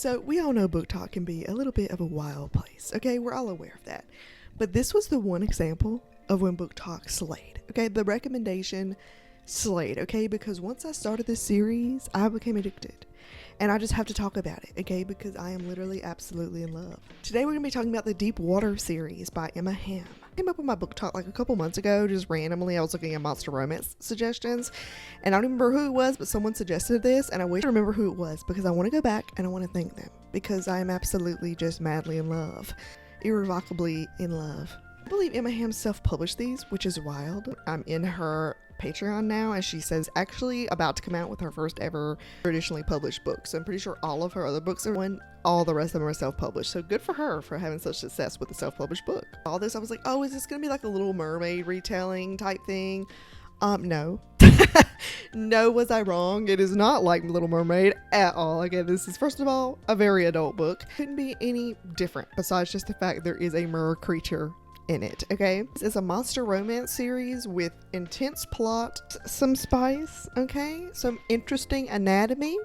So we all know booktok can be a little bit of a wild place, okay? We're all aware of that. But this was the one example of when booktok slayed, okay? The recommendation slayed, okay? Because once I started this series, I became addicted. And I just have to talk about it, okay? Because I am literally absolutely in love. Today we're going to be talking about the Deep Water series by Emma Hamm. I came up with my booktok like a couple months ago, just randomly. I was looking at monster romance suggestions, and I don't remember who it was, but someone suggested this, and I wish I remember who it was because I want to go back and I want to thank them because I am absolutely just madly in love, irrevocably in love. I believe Emma Hamm self-published these, which is wild. I'm in her Patreon now, and she says actually about to come out with her first ever traditionally published book. So I'm pretty sure all of her other books are one, all the rest of them are self-published. So good for her for having such success with a self-published book. All this, I was like, oh, is this gonna be like a Little Mermaid retelling type thing? No. No, was I wrong? It is not like Little Mermaid at all. Again, this is first of all a very adult book. Couldn't be any different besides just the fact there is a mer creature in it, okay? This is a monster romance series with intense plot, some spice, okay? Some interesting anatomy,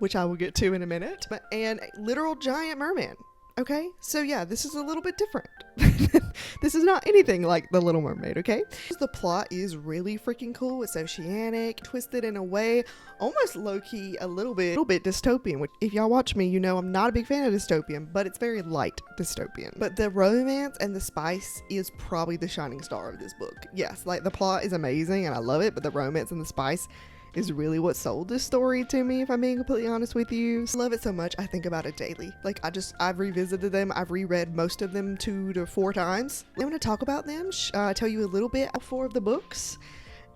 which I will get to in a minute, and a literal giant merman, okay? So yeah, this is a little bit different. This is not anything like The Little Mermaid, okay? The plot is really freaking cool. It's oceanic, twisted in a way, almost low-key, a little bit dystopian, which if y'all watch me, you know I'm not a big fan of dystopian, but it's very light dystopian. But the romance and the spice is probably the shining star of this book. Yes, like the plot is amazing and I love it, but the romance and the spice is really what sold this story to me, if I'm being completely honest with you. I love it so much, I think about it daily. Like, I've revisited them. I've reread most of them 2 to 4 times. I'm going to talk about them, tell you a little bit about 4 of the books,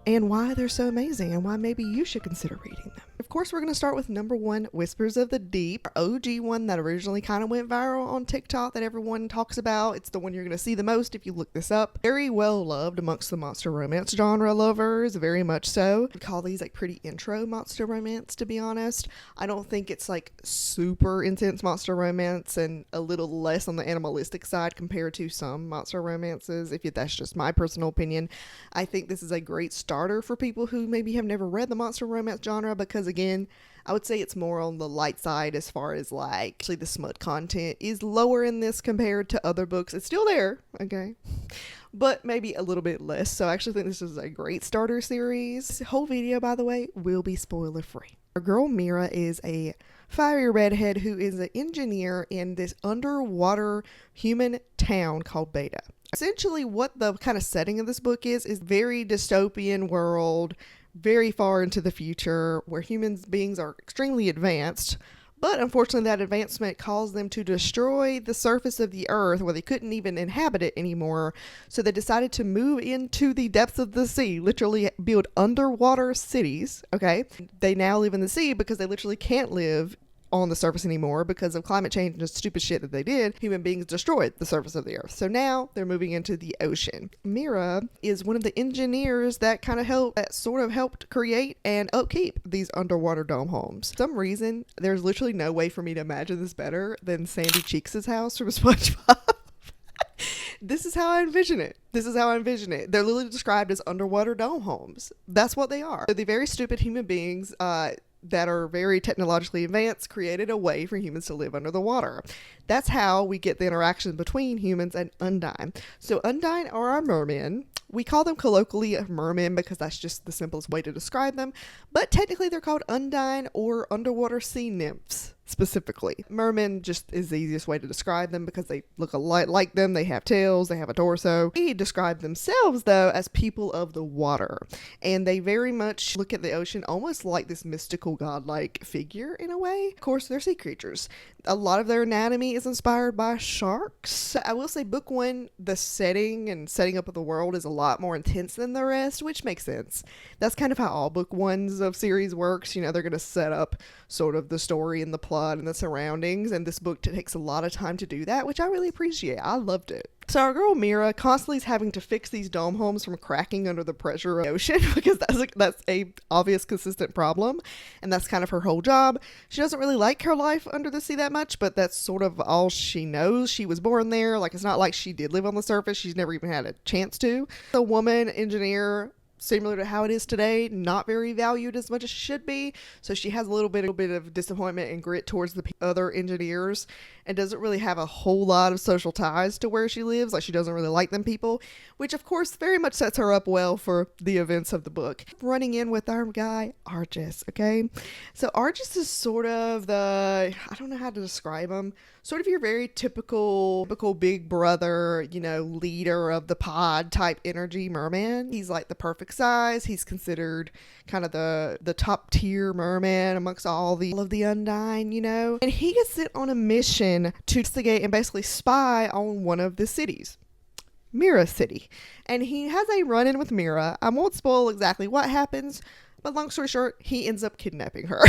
and why they're so amazing, and why maybe you should consider reading them. Of course, we're going to start with number 1, Whispers of the Deep, our OG one that originally kind of went viral on TikTok that everyone talks about. It's the one you're going to see the most if you look this up. Very well loved amongst the monster romance genre lovers, very much so. We call these like pretty intro monster romance, to be honest. I don't think it's like super intense monster romance and a little less on the animalistic side compared to some monster romances, if that's just my personal opinion. I think this is a great starter for people who maybe have never read the monster romance genre because again, I would say it's more on the light side as far as like actually the smut content is lower in this compared to other books. It's still there, okay, but maybe a little bit less. So I actually think this is a great starter series. This whole video, by the way, will be spoiler free. Our girl Mira is a fiery redhead who is an engineer in this underwater human town called Beta. Essentially what the kind of setting of this book is very dystopian world, very far into the future where human beings are extremely advanced, but unfortunately that advancement caused them to destroy the surface of the earth where they couldn't even inhabit it anymore. So they decided to move into the depths of the sea, literally build underwater cities, okay? They now live in the sea because they literally can't live on the surface anymore because of climate change and the stupid shit that they did. Human beings destroyed the surface of the earth. So now they're moving into the ocean. Mira is one of the engineers that sort of helped create and upkeep these underwater dome homes. For some reason, there's literally no way for me to imagine this better than Sandy Cheeks' house from SpongeBob. This is how I envision it. They're literally described as underwater dome homes. That's what they are. They're the very stupid human beings, that are very technologically advanced, created a way for humans to live under the water. That's how we get the interaction between humans and Undine. So Undine are our mermen. We call them colloquially mermen because that's just the simplest way to describe them, but technically they're called Undine or underwater sea nymphs specifically. Mermen just is the easiest way to describe them because they look a lot like them. They have tails, they have a torso. They describe themselves though as people of the water, and they very much look at the ocean almost like this mystical godlike figure in a way. Of course, they're sea creatures. A lot of their anatomy is inspired by sharks. I will say book 1, the setting up of the world is a lot more intense than the rest, which makes sense. That's kind of how all book 1s of series works. You know, they're going to set up sort of the story and the plot and the surroundings, and this book takes a lot of time to do that, which I really appreciate. I loved it. So our girl Mira constantly is having to fix these dome homes from cracking under the pressure of the ocean because that's a obvious consistent problem, and that's kind of her whole job. She doesn't really like her life under the sea that much, but that's sort of all she knows. She was born there. Like, it's not like she did live on the surface. She's never even had a chance to. The woman engineer similar to how it is today, not very valued as much as she should be. So she has a little bit of disappointment and grit towards the other engineers, and doesn't really have a whole lot of social ties to where she lives. Like, she doesn't really like them people, which of course very much sets her up well for the events of the book. Running in with our guy Argus. Okay, so Argus is sort of I don't know how to describe him, sort of your very typical big brother, leader of the pod type energy merman. He's like the perfect size. He's considered kind of the top tier merman amongst all of the Undine, and he gets sent on a mission to investigate and basically spy on one of the cities, Mira City. And he has a run-in with Mira. I won't spoil exactly what happens, but long story short, he ends up kidnapping her.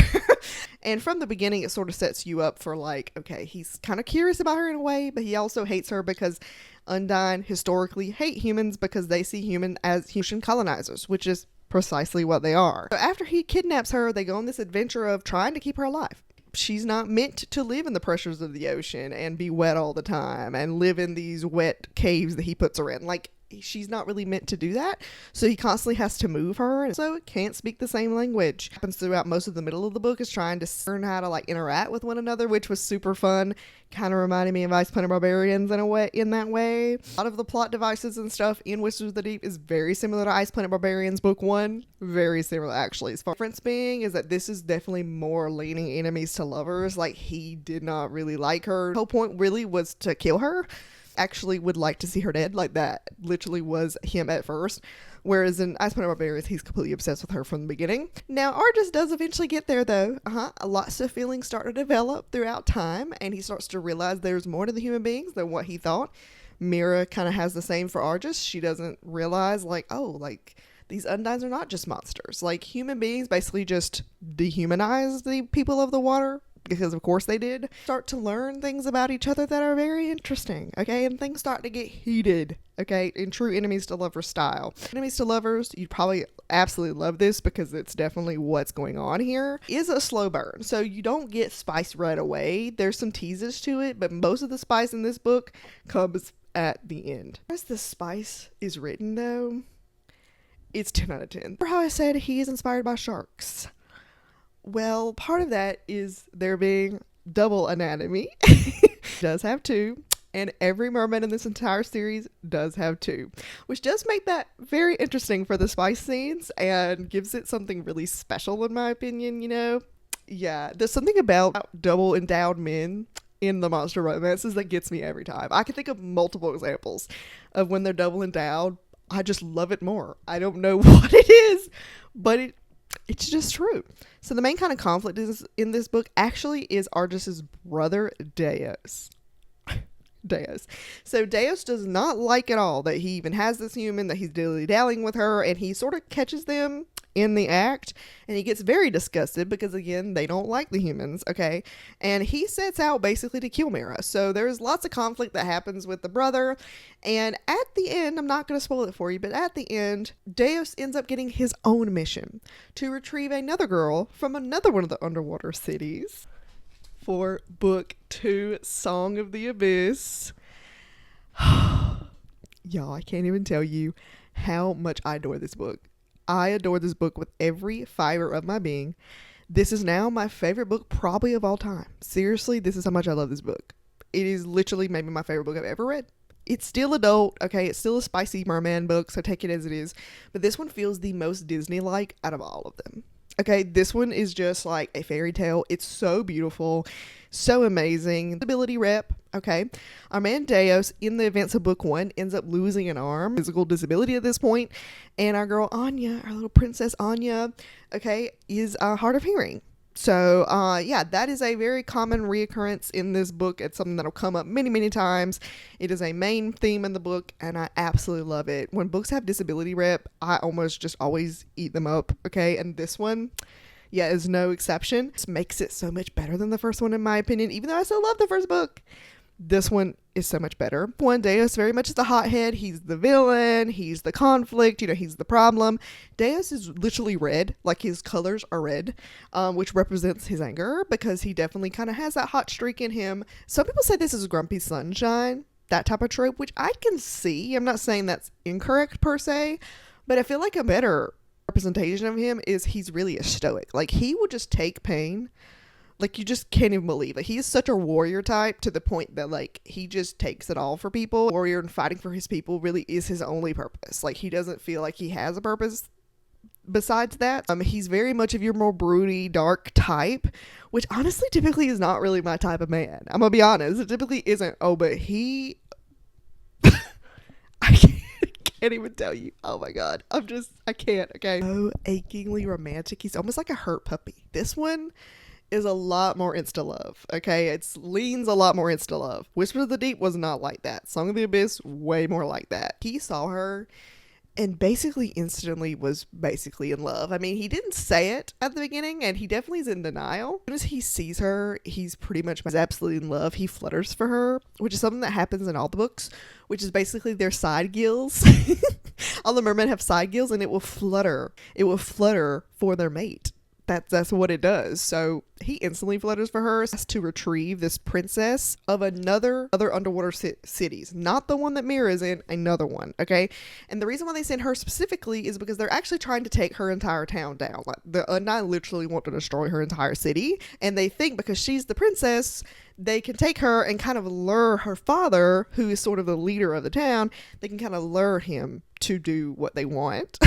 And from the beginning, it sort of sets you up for like, okay, he's kind of curious about her in a way, but he also hates her because Undine historically hate humans because they see human as human colonizers, which is precisely what they are. So after he kidnaps her, they go on this adventure of trying to keep her alive. She's not meant to live in the pressures of the ocean and be wet all the time and live in these wet caves that he puts her in. Like, she's not really meant to do that. So he constantly has to move her, and so can't speak the same language. Happens throughout most of the middle of the book is trying to learn how to like interact with one another, which was super fun. Kind of reminded me of Ice Planet Barbarians in that way. A lot of the plot devices and stuff in Whispers of the Deep is very similar to Ice Planet Barbarians book 1. Very similar, actually. As far as difference being is that this is definitely more leaning enemies to lovers. Like, he did not really like her. The whole point really was to kill her. Actually would like to see her dead. Like, that literally was him at first. Whereas in Ice Planet Barbarians, he's completely obsessed with her from the beginning. Now, Argus does eventually get there, though. Lots of feelings start to develop throughout time, and he starts to realize there's more to the human beings than what he thought. Mira kind of has the same for Argus. She doesn't realize, like, oh, like, these Undines are not just monsters. Like, human beings basically just dehumanize the people of the water, because of course they did. Start to learn things about each other that are very interesting, okay? And things start to get heated, okay? In true enemies to lovers style. Enemies to lovers, you'd probably absolutely love this because it's definitely what's going on here. Is a slow burn, so you don't get spice right away. There's some teases to it, but most of the spice in this book comes at the end. As the spice is written, though, it's 10 out of 10. For how I said he is inspired by sharks. Well, part of that is there being double anatomy. Does have 2, and every merman in this entire series does have 2, which does make that very interesting for the spice scenes and gives it something really special in my opinion. Yeah, there's something about double endowed men in the monster romances that gets me every time. I can think of multiple examples of when they're double endowed. I just love it more. I don't know what it is, but it's just true. So the main kind of conflict in this book actually is Argus's brother, Deus. So Deus does not like at all that he even has this human, that he's dilly-dallying with her, and he sort of catches them in the act, and he gets very disgusted because, again, they don't like the humans, okay? And he sets out basically to kill Mira. So there's lots of conflict that happens with the brother, and at the end, I'm not going to spoil it for you, but at the end, Deus ends up getting his own mission to retrieve another girl from another one of the underwater cities for book 2, Song of the Abyss. Y'all, I can't even tell you how much I adore this book. I adore this book with every fiber of my being. This is now my favorite book probably of all time. Seriously, this is how much I love this book. It is literally maybe my favorite book I've ever read. It's still adult, okay? It's still a spicy merman book, so take it as it is. But this one feels the most Disney-like out of all of them. Okay, this one is just like a fairy tale. It's so beautiful, so amazing. Ability rep, okay? Our man Deus, in the events of book 1, ends up losing an arm, physical disability at this point, and our girl Anya, our little princess Anya, okay, is hard of hearing. So, yeah, that is a very common reoccurrence in this book. It's something that'll come up many, many times. It is a main theme in the book, and I absolutely love it. When books have disability rep, I almost just always eat them up, okay? And this one, yeah, is no exception. This makes it so much better than the first one, in my opinion, even though I still love the first book. This one is so much better. One, Deus very much is the hothead. He's the villain. He's the conflict. He's the problem. Deus is literally red. Like, his colors are red, which represents his anger, because he definitely kind of has that hot streak in him. Some people say this is grumpy sunshine, that type of trope, which I can see. I'm not saying that's incorrect per se, But I feel like a better representation of him is he's really a stoic. Like, he will just take pain. Like, you just can't even believe it. He is such a warrior type to the point that, like, he just takes it all for people. Warrior and fighting for his people really is his only purpose. Like, he doesn't feel like he has a purpose besides that. He's very much of your more broody, dark type, which honestly typically is not really my type of man. I'm gonna be honest. It typically isn't. Oh, but he... I can't even tell you. Oh my god. I can't, okay? So achingly romantic. He's almost like a hurt puppy. This one is a lot more insta love, okay? It leans a lot more insta love. Whisper of the Deep was not like that. Song of the Abyss, way more like that. He saw her and basically instantly was basically in love. I mean, he didn't say it at the beginning, and he definitely is in denial. As soon as he sees her, he's pretty much absolutely in love. He flutters for her, which is something that happens in all the books, which is basically their side gills. All the mermen have side gills, and it will flutter. It will flutter for their mate. That's what it does. So he instantly flutters for her, has to retrieve this princess of other underwater cities, not the one that Mira is in, another one, okay? And the reason why they send her specifically is because they're actually trying to take her entire town down. Like, the Undyne literally want to destroy her entire city, and they think because she's the princess, they can take her and kind of lure her father, who is sort of the leader of the town, they can kind of lure him to do what they want.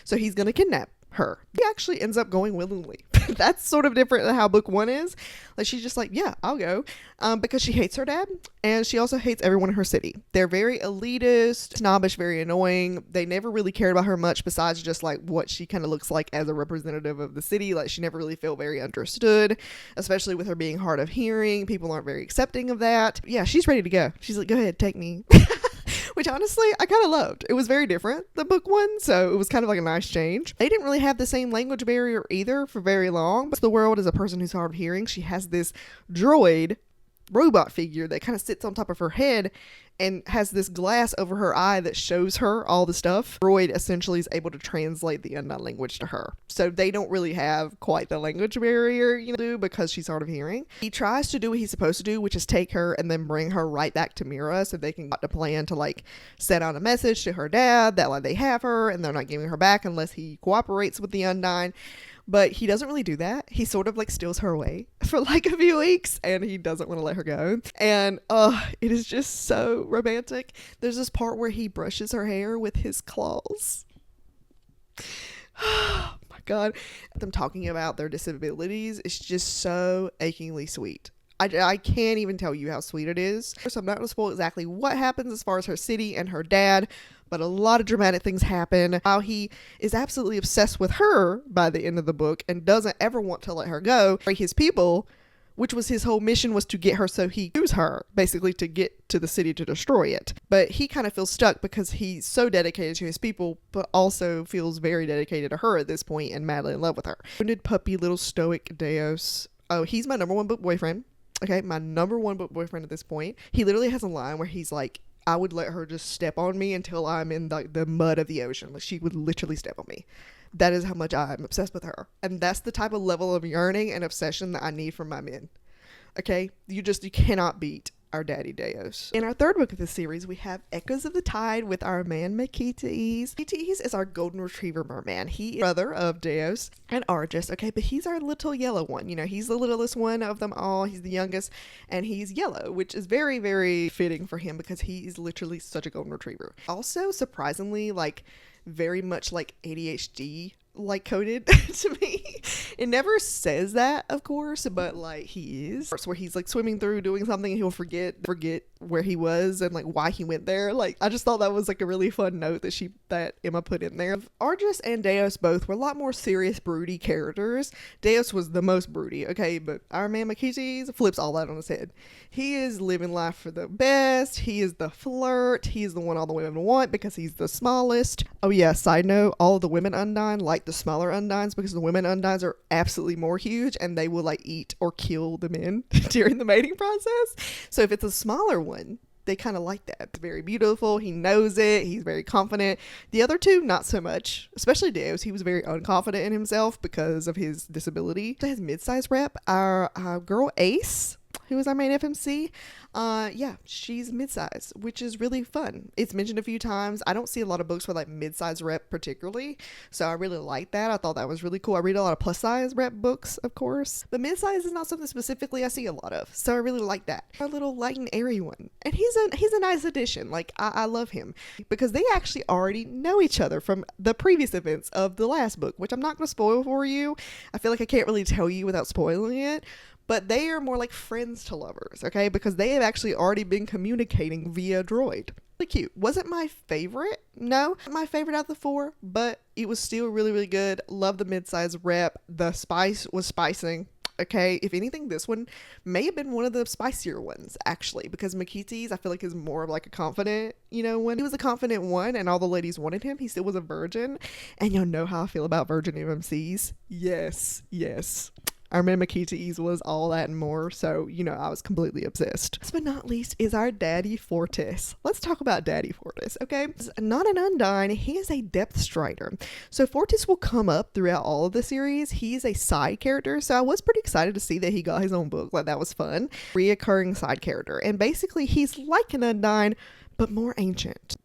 So he's going to kidnap her. He actually ends up going willingly. That's sort of different than how book one is. Like, she's just like, yeah, I'll go, because she hates her dad, and she also hates everyone in her city. They're very elitist, snobbish, very annoying. They never really cared about her much besides just like what she kind of looks like as a representative of the city. Like, she never really felt very understood, especially with her being hard of hearing. People aren't very accepting of that. Yeah, she's ready to go. She's like, go ahead, take me. Which honestly, I kind of loved. It was very different than book one, so it was kind of like a nice change. They didn't really have the same language barrier either for very long. But the world is a person who's hard of hearing. She has this droid robot figure that kind of sits on top of her head and has this glass over her eye that shows her all the stuff. Droid essentially is able to translate the Undyne language to her. So they don't really have quite the language barrier, because she's hard of hearing. He tries to do what he's supposed to do, which is take her and then bring her right back to Mira so they can get a plan to like set out a message to her dad that like they have her and they're not giving her back unless he cooperates with the Undyne. But he doesn't really do that. He sort of like steals her away for like a few weeks and he doesn't want to let her go. And it is just so romantic. There's this part where he brushes her hair with his claws. Oh my god. Them talking about their disabilities is just so achingly sweet. I can't even tell you how sweet it is. So I'm not going to spoil exactly what happens as far as her city and her dad, but a lot of dramatic things happen. How he is absolutely obsessed with her by the end of the book and doesn't ever want to let her go. His people, which was his whole mission, was to get her so he could use her, basically to get to the city to destroy it. But he kind of feels stuck because he's so dedicated to his people, but also feels very dedicated to her at this point and madly in love with her. Wounded puppy, little stoic Deus. Oh, he's my number one book boyfriend. Okay, my number one book boyfriend at this point. He literally has a line where he's like, I would let her just step on me until I'm in the mud of the ocean. Like, she would literally step on me. That is how much I'm obsessed with her. And that's the type of level of yearning and obsession that I need from my men. Okay? You cannot beat our daddy Deus. In our third book of this series, we have Echoes of the Tide with our man Makites. Makites is our golden retriever merman. He is brother of Deus and Argus, okay, but he's our little yellow one. He's the littlest one of them all. He's the youngest, and he's yellow, which is very, very fitting for him because he is literally such a golden retriever. Also, surprisingly, like, very much like ADHD like coded to me. It never says that, of course, but like he is. Where he's like swimming through doing something and he'll forget where he was and like why he went there. Like, I just thought that was like a really fun note that Emma put in there. Argus and Deus both were a lot more serious, broody characters. Deus was the most broody, okay, but our man Makites flips all that on his head. He is living life for the best. He is the flirt. He is the one all the women want because he's the smallest. Oh yeah, side note, all of the women Undyne like the smaller Undynes because the women Undynes are absolutely more huge and they will like eat or kill the men during the mating process. So if it's a smaller one, they kind of like that. It's very beautiful. He knows it. He's very confident. The other two, not so much. Especially Deus. He was very unconfident in himself because of his disability. So his mid-size rep, our girl Ace. who is our main FMC, yeah, she's mid-size, which is really fun. It's mentioned a few times. I don't see a lot of books with like mid-size rep particularly, so I really like that. I thought that was really cool. I read a lot of plus-size rep books, of course, but mid-size is not something specifically I see a lot of, so I really like that. A little light and airy one, and he's a nice addition. Like I love him because they actually already know each other from the previous events of the last book, which I'm not going to spoil for you. I feel like I can't really tell you without spoiling it. But they are more like friends to lovers, okay? Because they have actually already been communicating via droid. Really cute. Wasn't my favorite. No, my favorite out of the 4, but it was still really, really good. Love the mid-size rep. The spice was spicing. Okay, if anything, this one may have been one of the spicier ones, actually, because Makiti's, I feel like, is more of like a confident, one. He was a confident one, and all the ladies wanted him. He still was a virgin, and y'all know how I feel about virgin MMCs. Yes, yes. Our man Makiti's was all that and more, so, I was completely obsessed. Last but not least is our Daddy Fortis. Let's talk about Daddy Fortis, okay? Not an Undyne, he is a depth strider. So Fortis will come up throughout all of the series. He's a side character, so I was pretty excited to see that he got his own book. Like, that was fun. Reoccurring side character. And basically, he's like an Undyne, but more ancient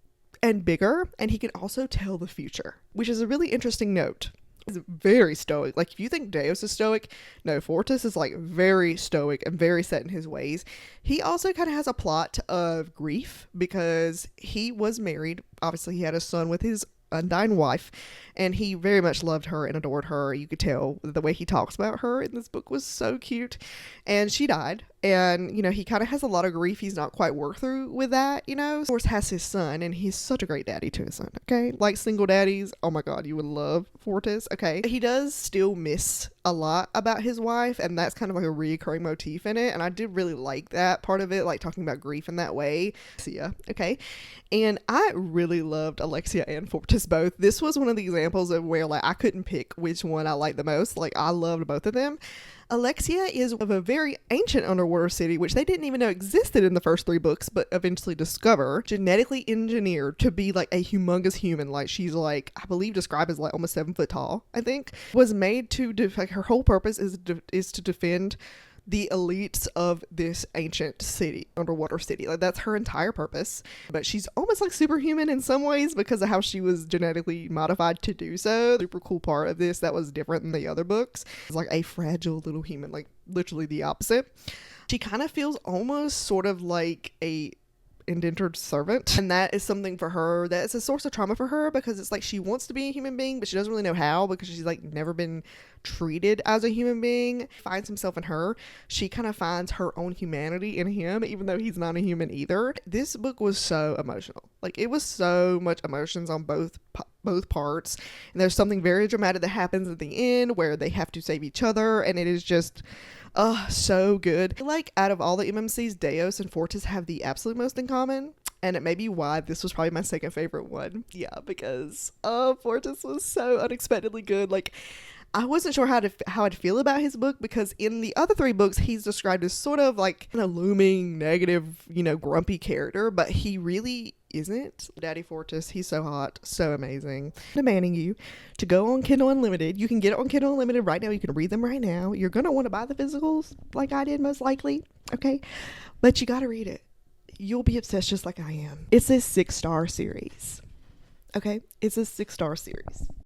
and bigger, and he can also tell the future, which is a really interesting note. Is very stoic. Like, if you think Deus is stoic, no, Fortis is like very stoic and very set in his ways. He also kind of has a plot of grief because he was married. Obviously, he had a son with his Undyne wife, and he very much loved her and adored her. You could tell the way he talks about her in this book was so cute. And she died, and he kind of has a lot of grief he's not quite worked through with that. Of course, has his son, and he's such a great daddy to his son. Okay, like single daddies, oh my god, you would love Fortis. Okay, he does still miss a lot about his wife, and that's kind of like a recurring motif in it, and I did really like that part of it, like talking about grief in that way. Alexia, okay, and I really loved Alexia and Fortis both. This was one of the examples of where like I couldn't pick which one I liked the most. Like, I loved both of them. Alexia is of a very ancient underwater city, which they didn't even know existed in the first 3 books, but eventually discover, genetically engineered to be like a humongous human. Like, she's like, I believe described as like almost 7 foot tall, I think. Was made to, like, her whole purpose is to defend the elites of this ancient city, underwater city. Like, that's her entire purpose. But she's almost like superhuman in some ways because of how she was genetically modified to do so. Super cool part of this that was different than the other books. It's like a fragile little human, like literally the opposite. She kind of feels almost sort of like a indentured servant, and that is something for her that's a source of trauma for her, because it's like she wants to be a human being, but she doesn't really know how, because she's like never been treated as a human being. Finds himself in her. She kind of finds her own humanity in him, even though he's not a human either. This book was so emotional. Like, it was so much emotions on both parts, and there's something very dramatic that happens at the end where they have to save each other, and it is just so good. Like, out of all the MMCs, Deus and Fortis have the absolute most in common, and it may be why this was probably my second favorite one. Yeah, because Fortis was so unexpectedly good. Like, I wasn't sure how I'd feel about his book, because in the other 3 books he's described as sort of like a looming, negative, grumpy character, but he really isn't. Daddy Fortis, he's so hot, so amazing. Demanding you to go on Kindle Unlimited. You can get it on Kindle Unlimited right now. You can read them right now. You're gonna want to buy the physicals like I did, most likely, okay? But you gotta read it. You'll be obsessed just like I am. It's a 6-star series. Okay, it's a 6-star series.